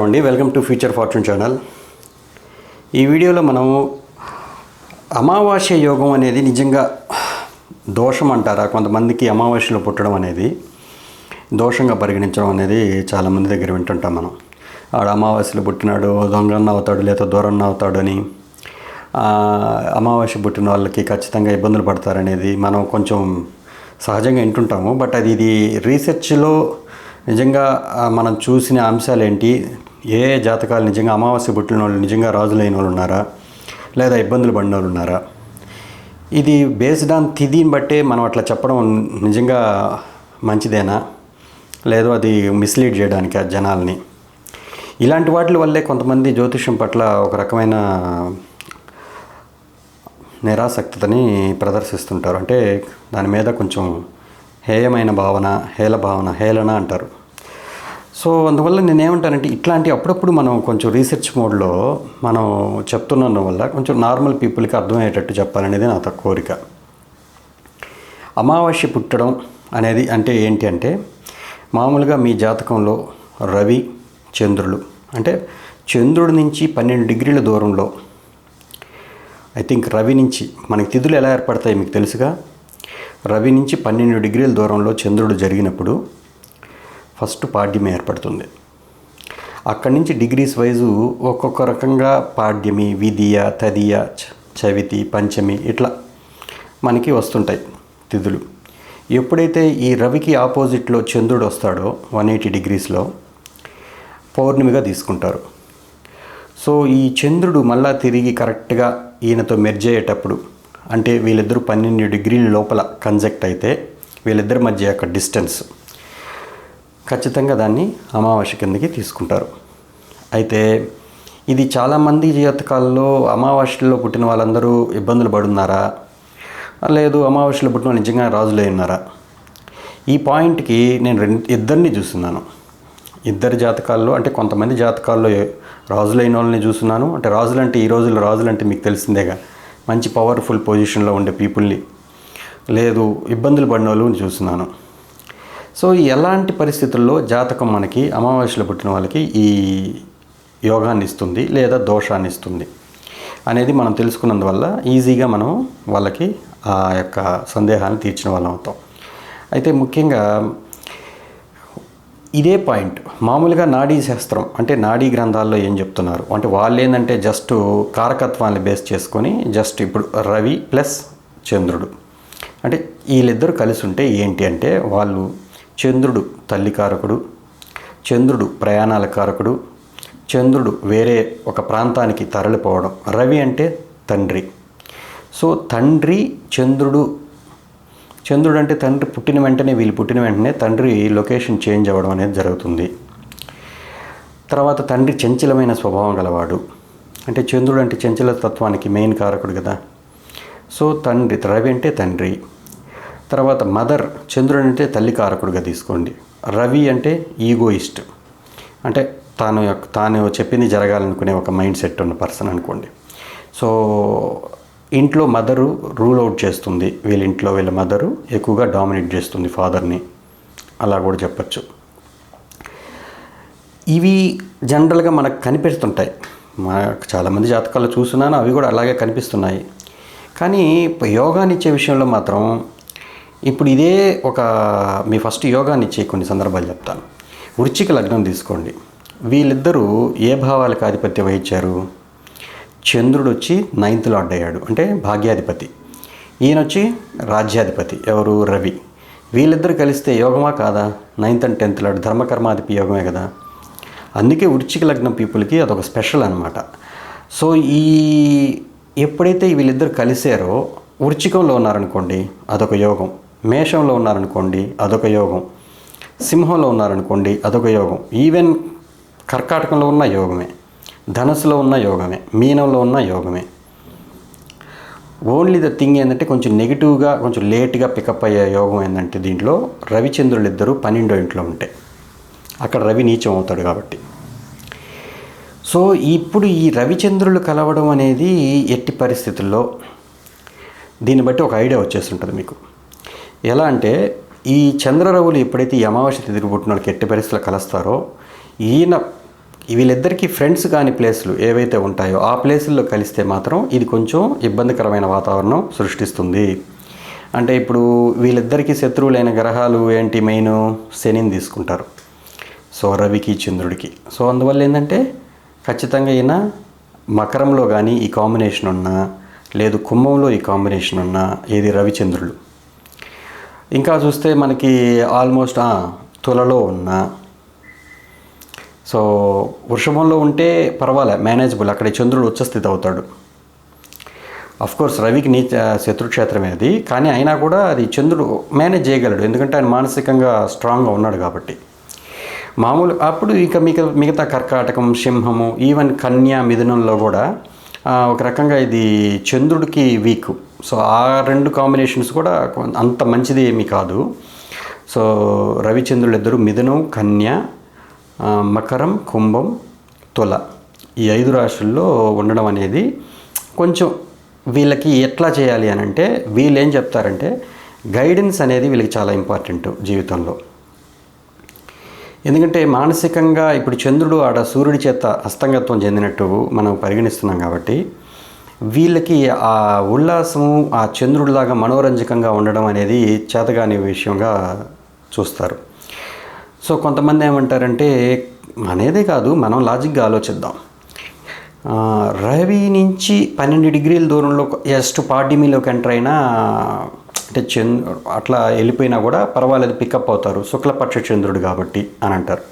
నమస్కారం అండి. Welcome to future fortune channel. ఈ వీడియోలో మనము అమావాస్య యోగం అనేది నిజంగా దోషం అంటారా? కొంతమందికి అమావాస్యలో పుట్టడం అనేది దోషంగా పరిగణించడం అనేది చాలామంది దగ్గర వింటుంటాం మనం. ఆడ అమావాస్యలో పుట్టినాడు దొంగన్న అవుతాడు లేదా దూరన్న అవుతాడు అని, అమావాస్య పుట్టిన వాళ్ళకి ఖచ్చితంగా ఇబ్బందులు పడతారనేది మనం కొంచెం సహజంగా వింటుంటాము. బట్ ఇది రీసెర్చ్లో నిజంగా మనం చూసిన అంశాలు ఏంటి, ఏ జాతకాలు నిజంగా అమావాస్య పుట్టిన వాళ్ళు నిజంగా రాజులైన వాళ్ళు ఉన్నారా లేదా ఇబ్బందులు పడిన వాళ్ళు ఉన్నారా, ఇది బేస్డ్ ఆన్ తిథిని బట్టే మనం అట్లా చెప్పడం నిజంగా మంచిదేనా లేదు అది మిస్లీడ్ చేయడానికి ఆ జనాల్ని. ఇలాంటి వాటి వల్లే కొంతమంది జ్యోతిష్యం పట్ల ఒక రకమైన నిరాసక్తని ప్రదర్శిస్తుంటారు. అంటే దాని మీద కొంచెం హేయమైన భావన, హేళన అంటారు. సో అందువల్ల నేనేమంటానంటే ఇట్లాంటి అప్పుడప్పుడు మనం కొంచెం రీసెర్చ్ మోడ్లో మనం చెప్తున్నందు వల్ల కొంచెం నార్మల్ పీపుల్కి అర్థమయ్యేటట్టు చెప్పాలనేది నా కోరిక. అమావాస్య పుట్టడం అనేది అంటే ఏంటి అంటే, మామూలుగా మీ జాతకంలో రవి చంద్రుడు అంటే చంద్రుడి నుంచి 12 డిగ్రీల దూరంలో, ఐ థింక్ రవి నుంచి మనకి తిథులు ఎలా ఏర్పడతాయి మీకు తెలుసుగా. రవి నుంచి 12 డిగ్రీల దూరంలో చంద్రుడు జరిగినప్పుడు ఫస్ట్ పాడ్యమి ఏర్పడుతుంది. అక్కడి నుంచి డిగ్రీస్ వైజు ఒక్కొక్క రకంగా పాడ్యమి, విధియ, తదియ, చవితి, పంచమి ఇట్లా మనకి వస్తుంటాయి తిథులు. ఎప్పుడైతే ఈ రవికి ఆపోజిట్లో చంద్రుడు వస్తాడో 180 డిగ్రీస్లో పౌర్ణమిగా తీసుకుంటారు. సో ఈ చంద్రుడు మళ్ళా తిరిగి కరెక్ట్గా ఈయనతో మెర్జ్ అయ్యేటప్పుడు, అంటే వీళ్ళిద్దరూ 12 డిగ్రీల లోపల కంజెక్ట్ అయితే వీళ్ళిద్దరి మధ్య యొక్క డిస్టెన్స్ ఖచ్చితంగా దాన్ని అమావాస్య కిందకి తీసుకుంటారు. అయితే ఇది చాలామంది జాతకాల్లో అమావాస్యలో పుట్టిన వాళ్ళందరూ ఇబ్బందులు పడున్నారా లేదు అమావాస్యలో పుట్టిన వాళ్ళు నిజంగా రాజులై ఉన్నారా, ఈ పాయింట్కి నేను ఇద్దరిని చూస్తున్నాను. ఇద్దరి జాతకాల్లో అంటే కొంతమంది జాతకాల్లో రాజులైన వాళ్ళని చూస్తున్నాను. అంటే రాజులంటే ఈ రోజుల్లో రాజులంటే మీకు తెలిసిందేగా, మంచి పవర్ఫుల్ పొజిషన్లో ఉండే పీపుల్ని, లేదు ఇబ్బందులు పడిన వాళ్ళని చూస్తున్నాను. సో ఎలాంటి పరిస్థితుల్లో జాతకం మనకి అమావాస్యలో పుట్టిన వాళ్ళకి ఈ యోగాన్ని ఇస్తుంది లేదా దోషాన్ని ఇస్తుంది అనేది మనం తెలుసుకున్నందువల్ల ఈజీగా మనం వాళ్ళకి ఆ యొక్క సందేహాన్ని తీర్చిన వాళ్ళం అవుతాం. అయితే ముఖ్యంగా ఇదే పాయింట్ మామూలుగా నాడీ శాస్త్రం అంటే నాడీ గ్రంథాల్లో ఏం చెప్తున్నారు అంటే, వాళ్ళు ఏంటంటే జస్ట్ కారకత్వాన్ని బేస్ చేసుకొని జస్ట్ ఇప్పుడు రవి ప్లస్ చంద్రుడు అంటే వీళ్ళిద్దరూ కలిసి ఉంటే ఏంటి అంటే, వాళ్ళు చంద్రుడు తల్లి కారకుడు, చంద్రుడు ప్రయాణాల కారకుడు, చంద్రుడు వేరే ఒక ప్రాంతానికి తరలిపోవడం, రవి అంటే తండ్రి. సో తండ్రి చంద్రుడు అంటే తండ్రి పుట్టిన వెంటనే వీళ్ళు పుట్టిన వెంటనే తండ్రి లొకేషన్ చేంజ్ అవ్వడం అనేది జరుగుతుంది. తర్వాత తండ్రి చంచలమైన స్వభావం గలవాడు, అంటే చంద్రుడు అంటే చంచల తత్వానికి మెయిన్ కారకుడు కదా. సో తండ్రి రవి అంటే తండ్రి. తర్వాత మదర్ చంద్రుడు అంటే తల్లి కారకుడుగా తీసుకోండి. రవి అంటే ఈగోయిస్ట్, అంటే తాను చెప్పింది జరగాలనుకునే ఒక మైండ్ సెట్ ఉన్న పర్సన్ అనుకోండి. సో ఇంట్లో మదరు రూల్ అవుట్ చేస్తుంది, వీళ్ళ మదరు ఎక్కువగా డామినేట్ చేస్తుంది ఫాదర్ని, అలా కూడా చెప్పచ్చు. ఇవి జనరల్గా మనకు కనిపిస్తుంటాయి. చాలామంది జాతకాలు చూస్తున్నాను, అవి కూడా అలాగే కనిపిస్తున్నాయి. కానీ యోగాన్ని ఇచ్చే విషయంలో మాత్రం ఇప్పుడు ఇదే మీ ఫస్ట్ యోగాన్ని ఇచ్చే కొన్ని సందర్భాలు చెప్తాను. వృశ్చిక లగ్నం తీసుకోండి. వీళ్ళిద్దరూ ఏ భావాలకు ఆధిపత్యం వహించారు? చంద్రుడు వచ్చి 9th లార్డ్ అయ్యాడు, అంటే భాగ్యాధిపతి. ఈయన వచ్చి రాజ్యాధిపతి, ఎవరు? రవి. వీళ్ళిద్దరు కలిస్తే యోగమా కాదా? 9th and 10th లార్డ్ ధర్మకర్మాధిపతి యోగమే కదా. అందుకే వృశ్చిక లగ్నం పీపుల్కి అదొక స్పెషల్ అనమాట. సో ఎప్పుడైతే వీళ్ళిద్దరు కలిసారో, వృశ్చికంలో ఉన్నారనుకోండి అదొక యోగం, మేషంలో ఉన్నారనుకోండి అదొక యోగం, సింహంలో ఉన్నారనుకోండి అదొక యోగం, ఈవెన్ కర్కాటకంలో ఉన్న యోగమే, ధనుసులో ఉన్న యోగమే, మీనంలో ఉన్న యోగమే. ఓన్లీ ద థింగ్ ఏంటంటే కొంచెం నెగిటివ్గా కొంచెం లేట్గా పికప్ అయ్యే యోగం ఏంటంటే, దీంట్లో రవిచంద్రులు ఇద్దరు 12వ ఇంట్లో ఉంటాయి, అక్కడ రవి నీచం అవుతాడు కాబట్టి. సో ఇప్పుడు ఈ రవిచంద్రులు కలవడం అనేది ఎట్టి పరిస్థితుల్లో దీన్ని బట్టి ఒక ఐడియా వచ్చేస్తుంటుంది మీకు. ఎలా అంటే, ఈ చంద్రరవులు ఎప్పుడైతే ఈ అమావాస్య తిరిగి పుట్టిన వాళ్ళకి ఎట్టి పరిస్థితుల్లో కలుస్తారో, ఈయన వీళ్ళిద్దరికీ ఫ్రెండ్స్ కాని ప్లేసులు ఏవైతే ఉంటాయో ఆ ప్లేసుల్లో కలిస్తే మాత్రం ఇది కొంచెం ఇబ్బందికరమైన వాతావరణం సృష్టిస్తుంది. అంటే ఇప్పుడు వీళ్ళిద్దరికీ శత్రువులైన గ్రహాలు ఏంటి, మెయిన్ శనిని తీసుకుంటారు. సో రవికి చంద్రుడికి. సో అందువల్ల ఏంటంటే ఖచ్చితంగా ఈయన మకరంలో కానీ ఈ కాంబినేషన్ ఉన్నా, లేదు కుంభంలో ఈ కాంబినేషన్ ఉన్నా, ఏది రవిచంద్రులు. ఇంకా చూస్తే మనకి ఆల్మోస్ట్ తులలో ఉన్నా, సో వృషభంలో ఉంటే పర్వాలే, మేనేజబుల్. అక్కడ చంద్రుడు ఉచ్చస్థితి అవుతాడు. కోర్స్ రవికి శత్రుక్షేత్రమే అది, కానీ అయినా కూడా అది చంద్రుడు మేనేజ్ చేయగలడు, ఎందుకంటే ఆయన మానసికంగా స్ట్రాంగ్గా ఉన్నాడు కాబట్టి. మామూలు అప్పుడు ఇక మిగతా కర్కాటకం, సింహము, ఈవెన్ కన్యా, మిథునంలో కూడా ఒక రకంగా ఇది చంద్రుడికి వీక్. సో ఆ రెండు కాంబినేషన్స్ కూడా అంత మంచిది ఏమీ కాదు. సో రవిచంద్రులు ఇద్దరు మిథునం, కన్య, మకరం, కుంభం, తుల ఈ 5 రాశుల్లో ఉండడం అనేది కొంచెం వీళ్ళకి ఎట్లా చేయాలి అని అంటే, వీళ్ళు ఏం చెప్తారంటే గైడెన్స్ అనేది వీళ్ళకి చాలా ఇంపార్టెంట్ జీవితంలో. ఎందుకంటే మానసికంగా ఇప్పుడు చంద్రుడు ఆడ సూర్యుడి చేత అస్తంగత్వం చెందినట్టు మనం పరిగణిస్తున్నాం కాబట్టి వీళ్ళకి ఆ ఉల్లాసము ఆ చంద్రుడిలాగా మనోరంజకంగా ఉండడం అనేది చేతగాని విషయంగా చూస్తారు. సో కొంతమంది ఏమంటారంటే, అనేదే కాదు, మనం లాజిక్గా ఆలోచిద్దాం. రవి నుంచి 12 డిగ్రీల దూరంలో జస్ట్ పాడ్యమిలోకి ఎంటర్ అయినా, అంటే అట్లా వెళ్ళిపోయినా కూడా పర్వాలేదు, పికప్ అవుతారు, శుక్లపక్ష చంద్రుడు కాబట్టి అని అంటారు.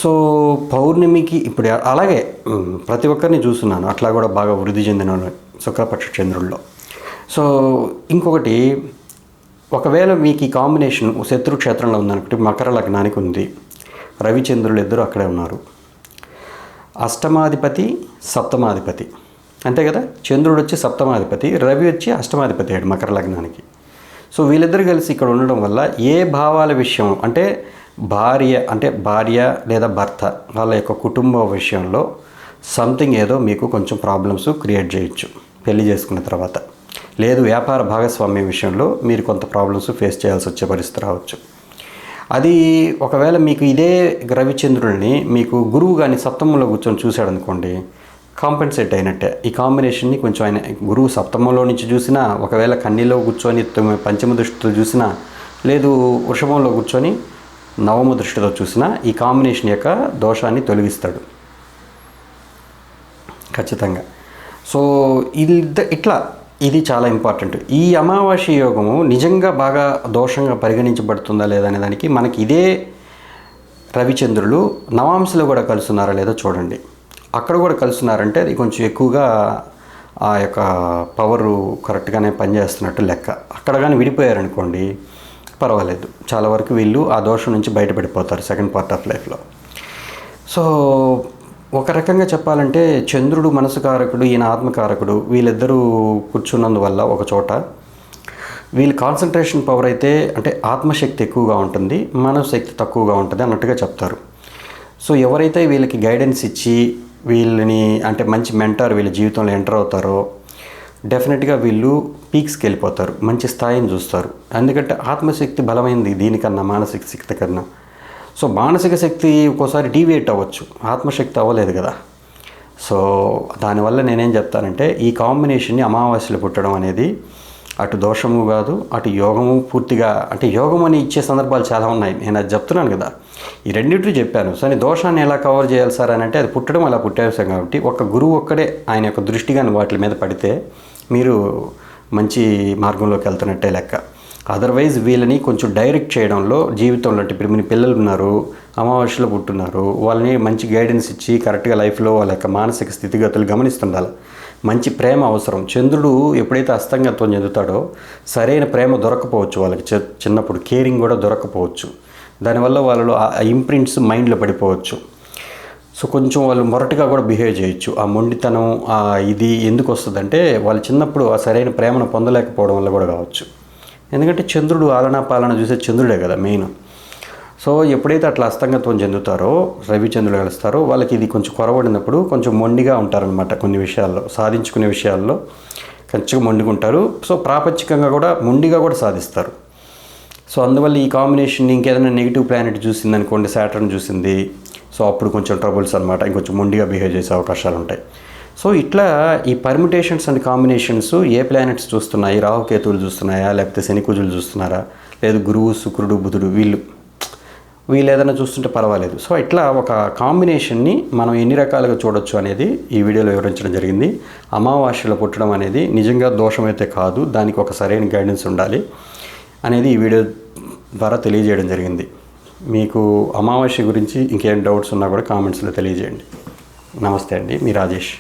సో పౌర్ణమికి ఇప్పుడు అలాగే ప్రతి ఒక్కరిని చూస్తున్నాను, అట్లా కూడా బాగా వృద్ధి చెందిన శుక్లపక్ష చంద్రుల్లో. సో ఇంకొకటి, ఒకవేళ మీకు ఈ కాంబినేషన్ శత్రుక్షేత్రంలో ఉందనుకుంటే, మకర లగ్నానికి ఉంది, రవిచంద్రులు ఇద్దరు అక్కడే ఉన్నారు, అష్టమాధిపతి సప్తమాధిపతి, అంతే కదా. చంద్రుడు వచ్చి సప్తమాధిపతి, రవి వచ్చి అష్టమాధిపతి అయ్యాడు మకర లగ్నానికి. సో వీళ్ళిద్దరు కలిసి ఇక్కడ ఉండడం వల్ల ఏ భావాల విషయం అంటే భార్య లేదా భర్త వాళ్ళ యొక్క కుటుంబ విషయంలో సంథింగ్ ఏదో మీకు కొంచెం ప్రాబ్లమ్స్ క్రియేట్ చేయొచ్చు పెళ్లి చేసుకున్న తర్వాత. లేదు వ్యాపార భాగస్వామ్యం విషయంలో మీరు కొంత ప్రాబ్లమ్స్ ఫేస్ చేయాల్సి వచ్చే పరిస్థితి రావచ్చు. అది ఒకవేళ మీకు ఇదే రవిచంద్రుడిని మీకు గురువు కానీ సప్తమంలో కూర్చొని చూశాడు అనుకోండి, కాంపెన్సేట్ అయినట్టే. ఈ కాంబినేషన్ని కొంచెం ఆయన గురువు సప్తమంలో నుంచి చూసినా, ఒకవేళ కన్యలో కూర్చొని పంచమ దృష్టితో చూసినా, లేదు వృషభంలో కూర్చొని నవమ దృష్టితో చూసినా ఈ కాంబినేషన్ యొక్క దోషాన్ని తొలగిస్తాడు ఖచ్చితంగా. సో ఇది చాలా ఇంపార్టెంట్. ఈ అమావాస్య యోగము నిజంగా బాగా దోషంగా పరిగణించబడుతుందా లేదా అనే దానికి మనకి ఇదే రవిచంద్రులు నవాంశలో కూడా కలుస్తున్నారా లేదో చూడండి. అక్కడ కూడా కలుస్తున్నారంటే అది కొంచెం ఎక్కువగా ఆ యొక్క పవరు కరెక్ట్గానే పనిచేస్తున్నట్టు లెక్క. అక్కడ కానీ విడిపోయారనుకోండి పర్వాలేదు, చాలా వరకు వీళ్ళు ఆ దోషం నుంచి బయటపడిపోతారు సెకండ్ పార్ట్ ఆఫ్ లైఫ్లో. సో ఒక రకంగా చెప్పాలంటే చంద్రుడు మనసుకారకుడు, ఈయన ఆత్మకారకుడు, వీళ్ళిద్దరూ కూర్చున్నందువల్ల ఒక చోట వీళ్ళ కాన్సన్ట్రేషన్ పవర్ అయితే అంటే ఆత్మశక్తి ఎక్కువగా ఉంటుంది, మనోశక్తి తక్కువగా ఉంటుంది అన్నట్టుగా చెప్తారు. సో ఎవరైతే వీళ్ళకి గైడెన్స్ ఇచ్చి వీళ్ళని అంటే మంచి మెంటర్ వీళ్ళ జీవితంలో ఎంటర్ అవుతారో డెఫినెట్గా వీళ్ళు పీక్స్కి వెళ్ళిపోతారు, మంచి స్థాయిని చూస్తారు. ఎందుకంటే ఆత్మశక్తి బలమైంది దీనికన్నా, మానసిక శక్తి కన్నా. సో మానసిక శక్తి ఒక్కోసారి డీవియేట్ అవ్వచ్చు, ఆత్మశక్తి అవ్వలేదు కదా. సో దానివల్ల నేనేం చెప్తానంటే ఈ కాంబినేషన్ని అమావాస్యలు పుట్టడం అనేది అటు దోషము కాదు, అటు యోగము పూర్తిగా. అంటే యోగం అని ఇచ్చే సందర్భాలు చాలా ఉన్నాయి, నేను అది చెప్తున్నాను కదా, ఈ రెండింటిని చెప్పాను. సో దోషాన్ని ఎలా కవర్ చేయాలి సార్ అని అంటే అది పుట్టడం అలా పుట్టేసాం కాబట్టి ఒక గురువు ఒక్కడే ఆయన యొక్క దృష్టి కానీ వాటి మీద పడితే మీరు మంచి మార్గంలోకి వెళ్తున్నట్టే లెక్క. అదర్వైజ్ వీళ్ళని కొంచెం డైరెక్ట్ చేయడంలో జీవితంలో అంటే ఇప్పుడు మీ పిల్లలు ఉన్నారు, అమావాస్యలో పుట్టున్నారు, వాళ్ళని మంచి గైడెన్స్ ఇచ్చి కరెక్ట్గా లైఫ్లో వాళ్ళ యొక్క మానసిక స్థితిగతులు గమనిస్తుండాలి. మంచి ప్రేమ అవసరం. చంద్రుడు ఎప్పుడైతే అస్తంగత్వం చెందుతాడో సరైన ప్రేమ దొరకపోవచ్చు వాళ్ళకి, చిన్నప్పుడు కేరింగ్ కూడా దొరకపోవచ్చు. దానివల్ల వాళ్ళు ఆ ఇంప్రింట్స్ మైండ్లో పడిపోవచ్చు. సో కొంచెం వాళ్ళు మొరటుగా కూడా బిహేవ్ చేయొచ్చు. ఆ మొండితనం ఇది ఎందుకు వస్తుందంటే వాళ్ళు చిన్నప్పుడు ఆ సరైన ప్రేమను పొందలేకపోవడం వల్ల కూడా కావచ్చు. ఎందుకంటే చంద్రుడు ఆలనా పాలన చూసే చంద్రుడే కదా మెయిన్. సో ఎప్పుడైతే అట్లా అస్తంగత్వం చెందుతారో, రవిచంద్రుడు కలుస్తారో వాళ్ళకి ఇది కొంచెం కొరవడినప్పుడు కొంచెం మొండిగా ఉంటారనమాట. కొన్ని విషయాల్లో సాధించుకునే విషయాల్లో కొంచెం మొండిగా ఉంటారు. సో ప్రాపంచికంగా కూడా మొండిగా కూడా సాధిస్తారు. సో అందువల్ల ఈ కాంబినేషన్ ఇంకేదైనా నెగిటివ్ ప్లానెట్ చూసింది అనుకోండి, సాటర్న్ చూసింది, సో అప్పుడు కొంచెం ట్రబుల్స్ అనమాట, ఇంకొంచెం మొండిగా బిహేవ్ చేసే అవకాశాలు ఉంటాయి. సో ఇట్లా ఈ permutations and combinations A planets చూస్తున్నాయి, రాహుకేతువులు చూస్తున్నాయా, లేకపోతే శనికుజులు చూస్తున్నారా, లేదు గురువు శుక్రుడు బుధుడు వీళ్ళు ఏదైనా చూస్తుంటే పర్వాలేదు. సో ఇట్లా ఒక కాంబినేషన్ని మనం ఎన్ని రకాలుగా చూడొచ్చు అనేది ఈ వీడియోలో వివరించడం జరిగింది. అమావాస్యలో పుట్టడం అనేది నిజంగా దోషమైతే కాదు, దానికి ఒక సరైన గైడెన్స్ ఉండాలి అనేది ఈ వీడియో ద్వారా తెలియజేయడం జరిగింది. మీకు అమావాస్య గురించి ఇంకేం డౌట్స్ ఉన్నా కూడా కామెంట్స్లో తెలియజేయండి. నమస్తే అండి, మీ రాజేష్.